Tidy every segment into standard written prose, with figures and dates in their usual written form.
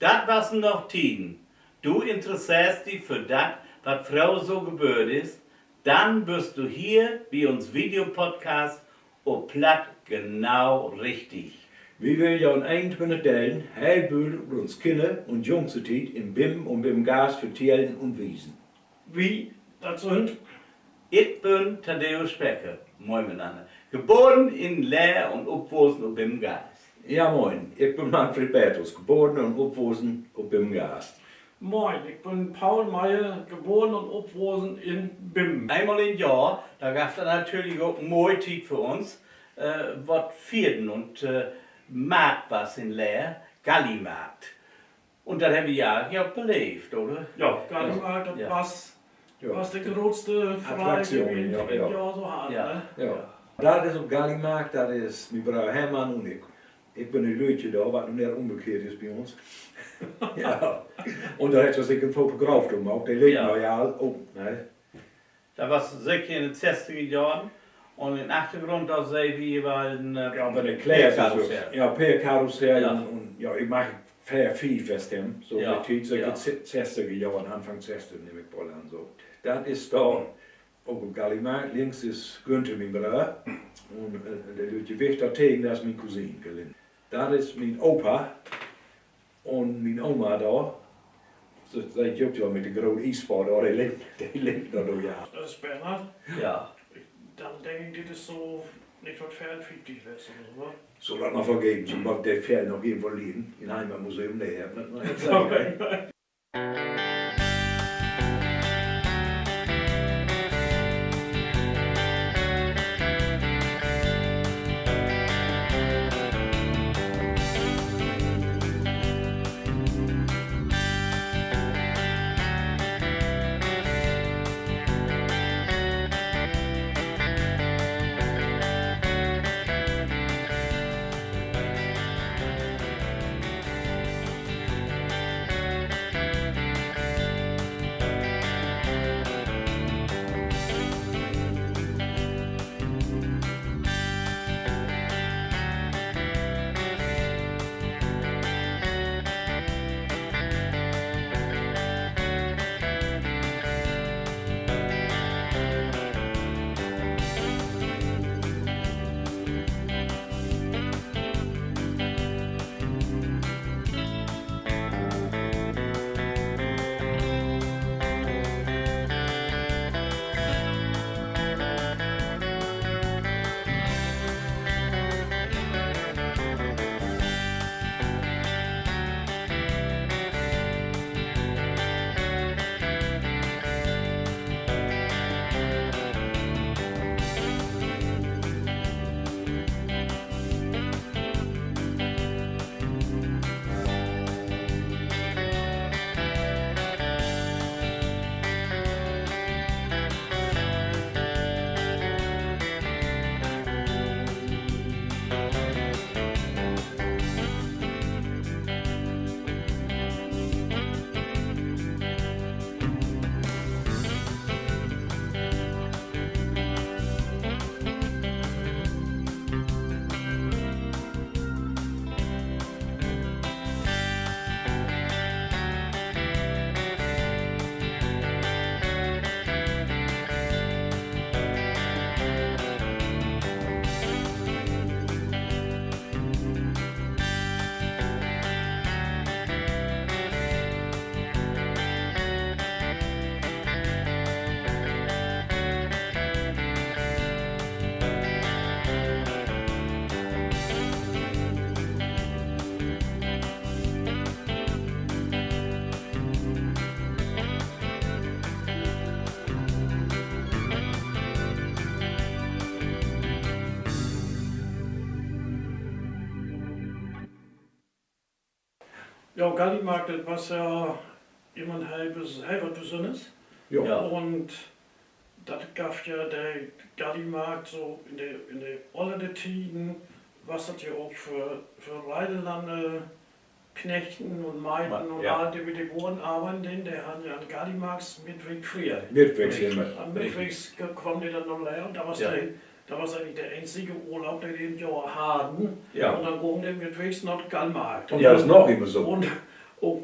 Das was noch Tiden. Du interessierst dich für das, was Frau so gebührt ist, dann bist du hier wie uns Videopodcast und platt genau richtig. Wir will ja in 21 Teilen heilbühl über uns Kinder und Jungsetit im BIM und BIM Gas vertellen und wiesen. Wie? Das sind? Ich bin Thaddeus Specker, moin miteinander. Geboren in Leer und aufgewachsen und BIM Gas. Ja moin, ich bin Manfred Bertus, geboren und aufgewachsen und BIM Gas. Moin, ich bin Paul Meyer, geboren und aufgewachsen in Bim. Einmal im Jahr, da gab es dann natürlich auch Moitit für uns, was vierten und Markt was in Leer, Gallimarkt. Und das haben wir ja auch belebt, oder? Ja, gar nicht mal, das Ja. was die größte Attraktion, Frage im ja. Jahr so hat. Ja. Ne? Ja. Das ist op Gallimarkt, dat is mijn vrouw Herman en ik. Ik ben een leutje daar, wat nog net omgekeerd is bij ons. Ja. Und da hätte sich ein Fotograf gemacht, der lebt Ja. noch ja um. Ne? Da war es sicher in den 60er Jahren und im Hintergrund da sehen wir jeweils ein Ja, bei der Claire Karussell. Ja, per Karussell Ja. und ja, ich mache fair viel fest hem. So Ja. mit Tiet, so Ja. 60er Jahren, Anfang 60 nehme ich wohl an. So. Das ist da, auch auf Gallimarkt, links ist Günther, mein Bruder. Und der Leutje Weg dagegen, das ist mein Cousin gelinde. Das ist mein Opa und meine Oma da. So, dat je ook wel met de grote e-sport, die leeft nog door ja. Das ist Bernhard. Ja. Dann denke ich, das ist so nicht was 54 ist oder so. Zo dat nog vergeben, zo mag der Pferd nog irgendwo liegen, in einem Museum, nee, heb ik nog niet Okay. zeggen. Ja, Gallimarkt, das war ja jemand halbes Besonderes. Ja. Ja. Und das gab ja der Gallimarkt so in der alten Tiden, was das ja auch für Reidelande, Knechten und Meiden und Ja. alle, die mit den Boden arbeiten, der hat ja an Gallimarkt mitweg früher. Mitwechseln wir. Am Mittwochs kommt der dann noch leer und da war Ja. eigentlich der einzige Urlaub, den wir im Jahr hatten. Ja. Und dann ging der Mittwochs nach Gallimarkt. Und das ist noch immer so. Und auch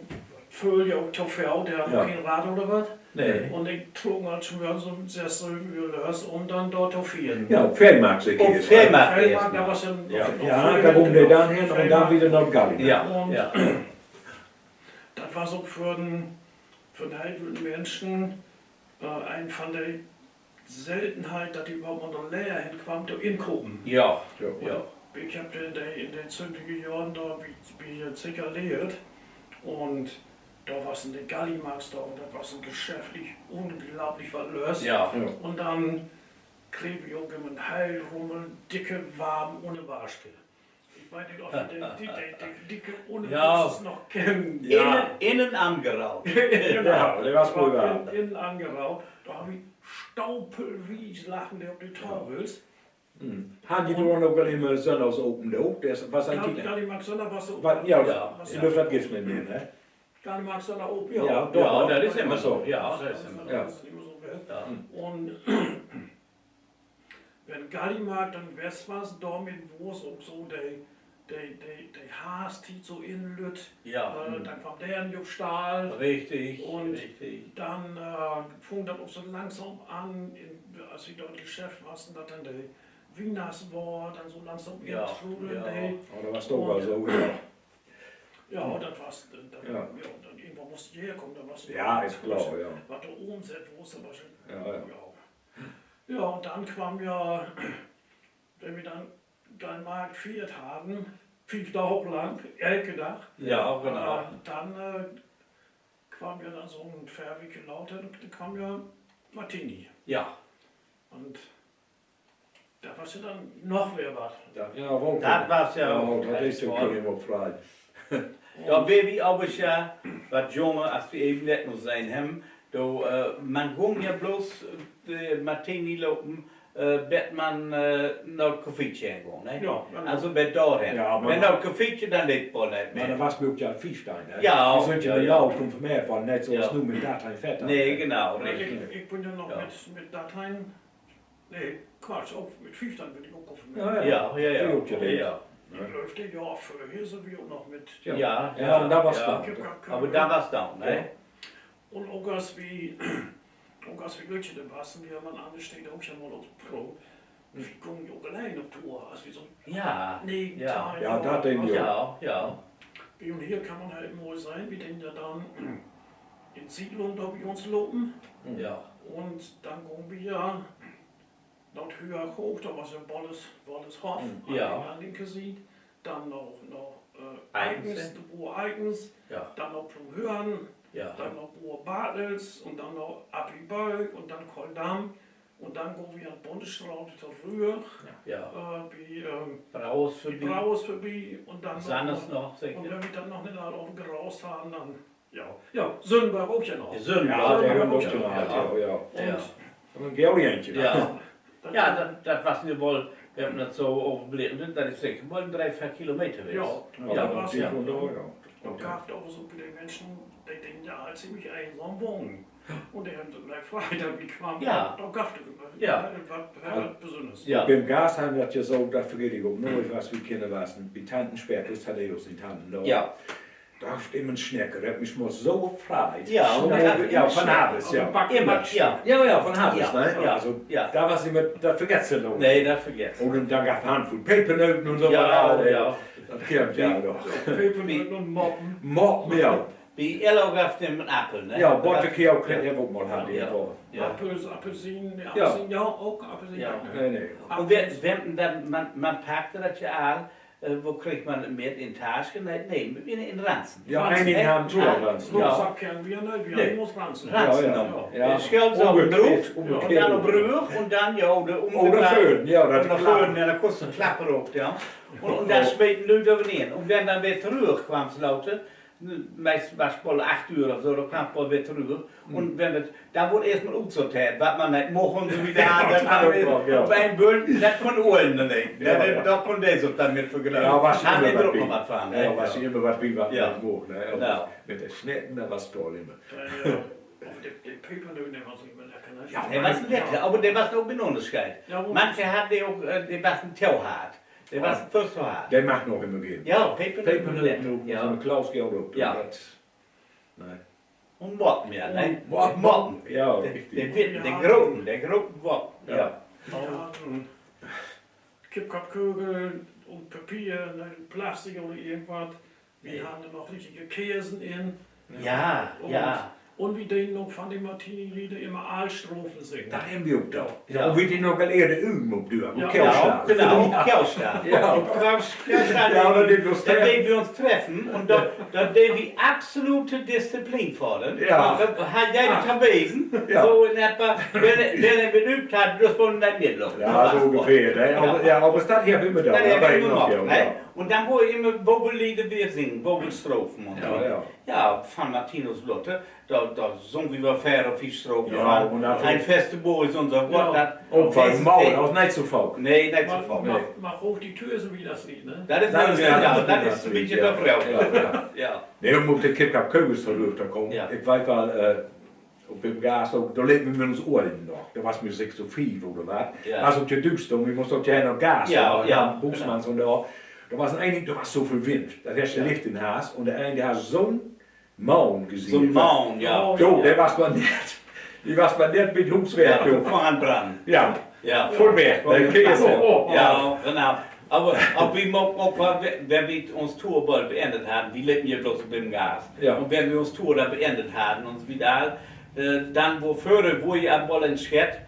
Vögel, auch Toffel, der hat Ja. noch kein Rad oder was. Nee. Und ich trug halt schon wieder so sehr so gelöst und dann dort Toffieren. Ja, Fellmarkt sich Oh, hier. Fellmarkt. Feldmarkt, da war schon Ja. Ja, da kommen wir dann hin und dann wieder nach Gallimarkt. Ja, Und ja. das war so für den halben Menschen ein von der Seltenheit, dass die überhaupt noch leer hinkamen, da inkommen. Ja, Ja. ja. Ich habe in den 20er Jahren da wie circa lehrt und da war es in der Gallimarkt da und da war es ein geschäftlich unglaublich was los. Ja. Ja. Und dann klebe ich auch immer Heilrummel, dicke, warm, ohne Waschke. Ich weiß nicht, ob ihr die dicke, ohne Ja. Waschke noch kennen. Ja. Innen angeraubt. Ja, der war's wohl wahr. Innen angeraubt. Da habe ich staupelwies lachen, der auf die Tauwels. Han die då nog immer söndags open då? Det var sen tiden. Gallimarkt Sonntag war so. Ja, Ja. i luftat gift med mig, ne? Gallimarkt Sonntag oben. Ja, Ja, das ist immer so. Ja, das ist immer so. Ja. Das ist immer so wert. Ja. Und wenn Gallimarkt, dann wär's was da mit wo es um so der Haas, die so in Lütt, Ja. dann kam der in Stahl. Richtig, Und richtig. dann fing das auch so langsam an, als wir dort im Geschäft waren, dass dann der Wieners war, dann so langsam Ja, intrudeln. ja. Ja, det var stora så. Ja. Ja, und dann war's, dann, Ja. ja, dann irgendwann musste ich herkommen, dann war's Ja, ist klar, ja. Was da oben sind, wo es aber schon. Ja, ja. Ja, und dann kam ja, wenn wir dann Gallimarkt viert haben, 5 Tage lang, Elkedach. Ja, genau. Dann kam ja dann so ein Fährweg lauter und dann kam ja Martini. Ja. Und da war ja dann noch wer was. Ja, wohl. Das war's ja auch. Ja, das ist ja kein Wort frei. Ja, Baby, aber ich ja, was Junge, als wir eben nicht noch sein haben, da, man ging ja bloß Martini lopen, bet man nach Kaffeetje gehen, ne? Ja, dann- Also bet dahin. Ja, aber- Wenn nach Kaffeetje, dann lebt man nicht Maar mehr. dat was ook ja Fiefstein, hè? Ja, Die sind ja ja, met ja. jou geconfirmeerd worden, net zoals Ja. nu met dat en vet. Nee, genau, Ich, richtig. ich bin ja noch Ja. mit Dateien, nee, Quatsch, auch mit 5 dann bin ich auch offen. Ja, Ja, ja, ja. Die ook, ja. Ja, Ich läuft ja Jahr für hier sind wir auch noch mit. Ja. ja. Ja, und da war's ja. dann. Ich hab gar keine- Aber da war's dann, ne? Und auch als wie Gültchen im Passen, wir haben an steht auch schon mal auf Pro. Wir kommen ja auch allein auf Tour, als wir so Ja, neben ja. Ja, das denke ich ja, ja. Und hier kann man halt immer sein, wir den ja dann in Siedlung da bei uns loben. Ja, Und dann gehen wir dort höher hoch, da war so ein Bolles Hof, Ja. an linke Seite. Dann noch Eigens, Eigens, Boer Eigens, ja, dann noch Plumhören, ja. dann noch Boer Bartels und dann noch Abibeug und dann Koldam. Und dann gehen wir an die Bundesstraße zur Rühr, Ja. wie Braus für die die. Braus vorbei und dann Sannes noch, Und sicher. wenn wir dann noch nicht alle auf dem Geraus haben, dann ja, Sündenberg auch ja noch. Die Sünde. Ja, der haben Ja, ook ja, gemaakt, ja. Ja. Und Ja. En een geel eentje. Ja, das- ja dat was nu wel, we hebben het zo overblikend, dat is zeker wel 3-4 kilometer Ja, geweest. ja, Ja, da dat war's is ja. gewoon door, ja. Da gab es auch so viele Menschen, die denken ja ziemlich einsam wohnen. Und die haben so gleich Freitag gekommen. Ja. Da gab es Ja. was Besonderes. Ja. Beim Gas haben wir das ja so, da vergeet ik ook nooit was we kennen was. Bij Tantensperkels had hij ook zijn tanden daar. Ja, Da heeft immer Schnecker, dat mich mal so gefreut. Ja, so, und ja, dann- ja, von Habes, ja. immer, ja. Ja, ja, von Habes, Ja, ne? ja, Also, ja. da was immer, da vergesst du noch. Nee, dat vergeet. Und dann gab es Handvoll Pepernoten und so Ja, weiter. ja. Das kommt ja doch. Pepernoten und Moppen. Mord mir auch. Bij Ello gaf hem een appel, ne? Ja, Bottekeel kreeg je ook mal had. Ja. Ja. Ja. Appelsien, Ja. Appelsien, ja, ook Appelsien. Ja. Nee, nee. Und wir haben dann, man packte das ja an, wo kriegt man mehr in Taschen? Nee, in Ranzen. Ja, Ranzen, einigen hè? haben Zuhörer. Ja. Rucksack kennen wir nicht, wir Nee. haben uns Ranzen. Ranzen Ja, ja. noch. Ja. Scheld auf den Umgekehrt, Druck, umgekehrt. und dann op Brug, und dann, ja, de Oder Föhn, ja, dat das de Föhn, ja, da kostet ein Klapper auf, ja. Und dann späten Leute over neer. Und wenn dann wieder zurück kwam es lauten, meist was wohl 8 Uhr oder so, da kam es wieder zurück. Und wenn das, da wurde erstmal aussortiert, was man nicht mocht und so wieder an, dann kam Ja. auf ein Böllen, das konnte Ohren nicht. Ja, ja. Da konnte der so dann mit vergessen. Ja, was Haben immer die was Druck wie. noch was fahren, Ja, was immer was wie was Ja. mocht. Ne? Und Ja. Mit der Schnecken, da was toll immer. Die Pepernoten, die waren so immer lecker. Ne? Ja, Der was lekker, aber der was auch benonnenscheid. Ja, wo- Manche hatten die auch, die was ein Tau hart. Der was fast so hart. Der macht noch immer gehen. Ja, Pepernoten. Pepernoten, Ja. so eine Klaus Geld op. Ja. Nein. Und Motten, ja, ne? Motten. Motten. Ja, Der richtig. Wind, der großen Motten, ja. Wir hatten Kippkopfkugel und Papier, ne, Plastik oder irgendwas. Wir hatten noch richtige Käsen in. Ja, ja. Und wir denen noch von den Martini-Lieder immer Aalstrophen singen. Da haben wir auch da. Ja. Und wir die noch eerder üben op de Ja, Ja, genau, Kjellstadt. Ja. Und Kjellstadt, Ja, da deden wir uns da treffen. deden wir uns treffen und da deden wir absolute Disziplin fordern. Ja. Da hat jij het gewezen, Ja. so in etwa, wenn er beübt hat, das wollen wir nicht los. Ja, so ungefähr. Ne? Aber, ja, aber das hier immer da. Ja, Ja, dat hebben we noch, nog, ja. ne? Und dann wo immer Bobbellieder wir singen, Bobbelstrophen und so. Ja, ja. Ja, von Martinus Lotte, da singen wir fair auf die Strophen Ja, von. und dann- Ein feste Bo ist unser Wort. Ja. Ook van Mauer, dat was niet zo fout. Nee, nicht so Mach, voll. mach, mach hoch die Tür, so wie das Lied, ne? Das ist Dat das, is- ja, dat das is ist ein bisschen der Frau. Ja, ja. Ja. Nee, om op de kipkap keugels terug te komen. Ja. Ik weet wel, op de gas ook, daar leefden we met ons oren nog. Dat was met 6 of 4 of wat. Ja. Als op je duurstond, je moest op je nog gas. Ja, ja. Boesmans en daar. Er was er was zoveel wind. Dat is je Ja. licht in haast. En de einde had zo'n maan gezien. So ein Maun, ja. Oh, Jo, der was maar net. Die was maar net met hoekswerk. Ja, von Brand. Ja, Ja. voorweg. Dan kun je zo. Ja, genau. Aber wir mogen auch, wenn wir uns Tourball beendet haben, die leben ja bloß beim Gas. Ja. Und wenn wir uns Tour da beendet haben, uns wieder, dann wo ihr am Bollen schert,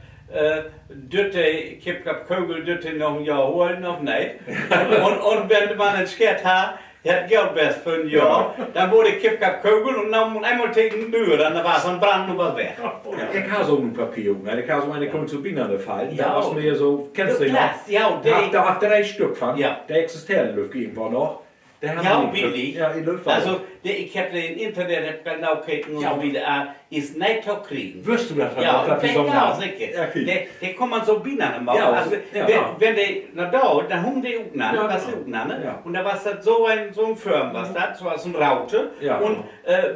dürte Kippkap Kugel dürte noch ein Jahr holen, noch nicht. Und wenn man einen Schert hat, hat Geld best für ein Jahr, dann wurde Kippkap Kugel und dann einmal tegen den Muur, dann war es ein Brand und was weg. Ja, ik had zo'n papier ook. Ik had zo'n concertbine aan de fall. Ja. Dat was meer zo, kennst du die nog? Glas, ja, Daar had er een stuk van. Ja. Die existeren lukt irgendwo nog. Die haben Ja, die- billig. Ja, in lucht Also, ich habe den Internet genau gekeken und Ja. so wieder an, ist nicht zu kriegen. Wirst du das? Ja, dat is zo ja, nou. sicher. Ja, kijk. Der kann man so binnen machen. Ja, Also, ja, wenn, ja. wenn die nach da, dann haben die auch nach, Ja, das genau. auch nach, Ja. und da war das so ein Firm, was das, so als ein Raute. Ja. Und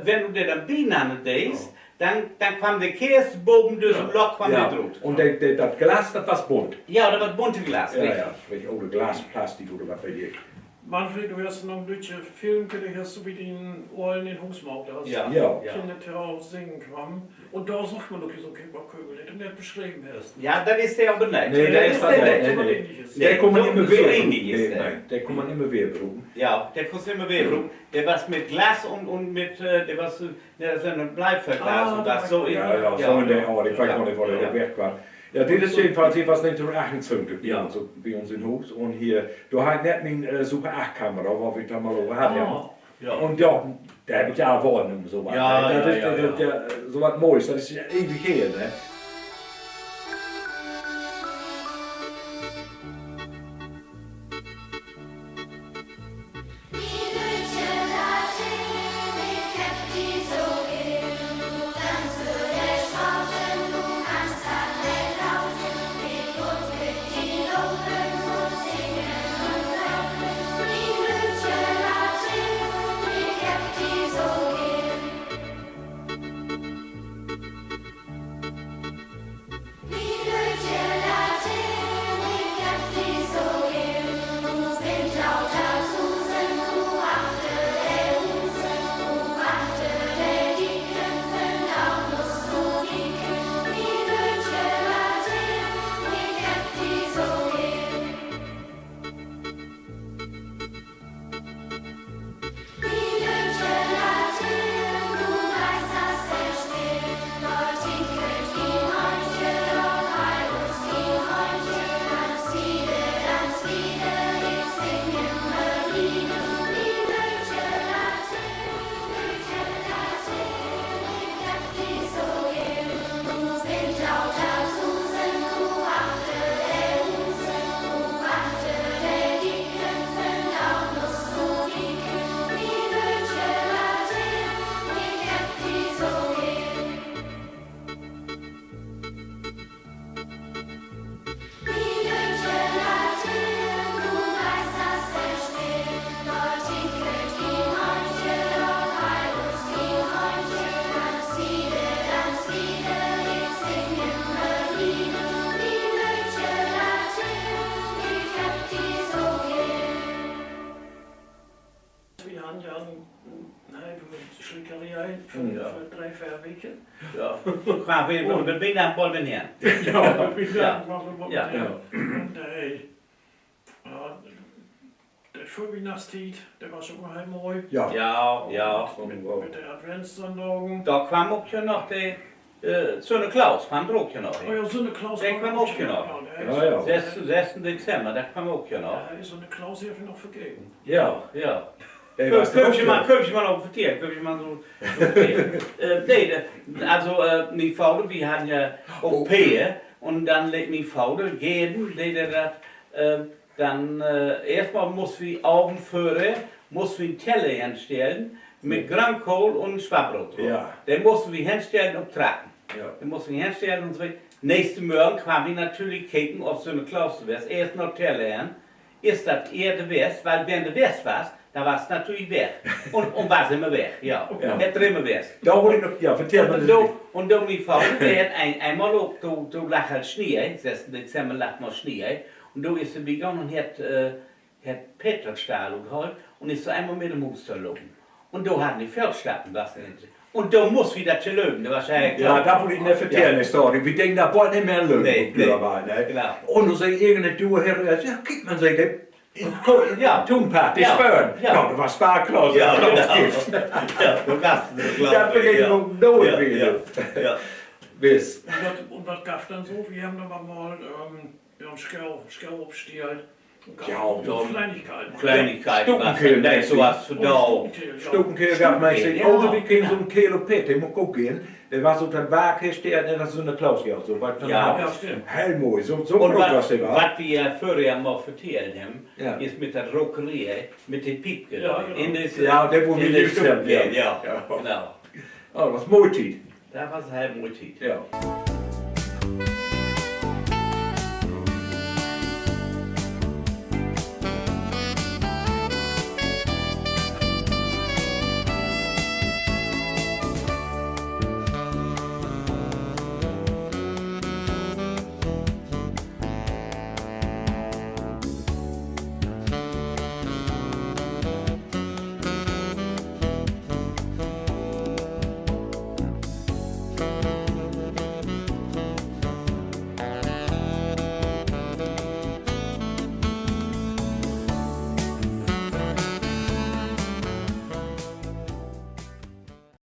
wenn du dir dann binnen denkst, dann kam der Käse boven durch ein Loch von Ja. der Drut. Und dat glas, dat was bunt. Ja, das war bunte Glas. Ja, richtig. ja. Weet je, ook de glas, plastic oder wat weet ik. Manfred, du hast noch ein bisschen Film, hast du wie den Ohren in Husmaut hast. Ja. Ja. Ja. Kinder singen kann. Und da sucht man noch so Kippkopfkugel, den du nicht beschrieben hast. Ja, das ist der aber nicht. Nee, dat is der dat nicht. niet. so Nee, ähnliches. nee. Die kon man so- immer so weer ähnlich beroepen. ist Nee, der. nee, die kon man immer weer beroepen. Ja, der kostet immer weh. Der was mit Glas und mit, der was, der ist ein Bleiverglas und das so. Ja, ja, zo in de orde. Ik weet Ja. nog niet waar Ja. dat wegkwam. Ja, dit is jedenfalls hier was 1928 Ja. bij ons in Hoofd. En hier, daar had ik net mijn Super 8 camera, waar ik dan mal over had. Ah, Ja. Und ja, da habe ich ja erwartet um sowas. Ja, das ja, ist, ja, das ist ja so was Neues, das ist ja ewig her, ne? wir haben ja eine Schlägerei für 3-4 Wochen. Ja. Gaan we met wie naar Bolven her? Ja, Ja. ja. Ja. Und der Vorweihnachtszeit, der war schon mal mooi. Ja. Ja, ja. Mit der Adventssonndagen. Daar kwam ook je nog de Sonne Klaus, kwam er ook je nog. Oh ja, so eine Klaus. Der kwam ook je nog. Ja, ja. 6 December, daar kwam ook je nog. Ja, so eine Klaus habe ich noch vergeben. Ja. Ja. Hey, was Kun je maar over vertellen, kun je maar zo vertellen. Nee, also mijn vader, die had ja op Peer, und dann legt mijn vader jeden, deed dat, dann erstmal moesten we Augen führen, moesten we een Teller hinstellen, mit Grünkohl und Schwabrot. Ja. Den mussten wir hinstellen und tragen. Ja. Den mussten wir hinstellen und so. Nächsten Morgen kwamen wir natürlich kicken, ob so eine Klaus wäre. Erst noch Teller, ist das eher der West, weil wenn der West war, dann war es natürlich weg. Und war es immer weg, ja. Ja. Het er immer West. Da wollte ich noch, ja, vertell mal. Und dann mein Vater, der hat einmal auch, da lag halt Schnee, 6. Dezember lag noch Schnee, und da ist er gegangen und hat Peterstahl geholt und ist so einmal mit dem Haus verloren. Und da hatten die Feldstatten was nicht. Und da muss wieder zu lösen, das war ja klar. Ja, da wollte ich nicht vertellen, die Story. Wir denken, da bald nicht mehr lösen. Nee, Ne? Genau. Und dann sagt irgendeine Duo her, ja, guck mal, sagt er, Ja. Tunpat, die Ja. spüren. Ja. Ja, das war Sparklaus, Ja, Klaus genau. Gift. Ja, du kannst es glauben. Das vergeht noch nooit wieder. Ja. Bis. Und was gab es dann so? Wir haben aber mal einen Skell aufgestellt. Ja, so so Kleinigkeiten. Kleinigkeiten, was Stuckenkehl, nicht so was für da. Stuckenkehl gab mir gesagt, Ja. oh, wir können so ein Kilo Pet, der muss auch gehen. Der war so ein Waaghersteller, der hat so eine Klaus gehabt, so weit Ja. Ja, stimmt. Hellmooi, so Und groß was der war. was wir vorher mal vertellen haben, Ja. ist mit der Rockerie, mit den Piepke. Ja, genau. Ja, der wo wir in nicht stimmt, ja. Ja, Ja. genau. Oh, das ist Multi. Da war es halb mutig. Ja.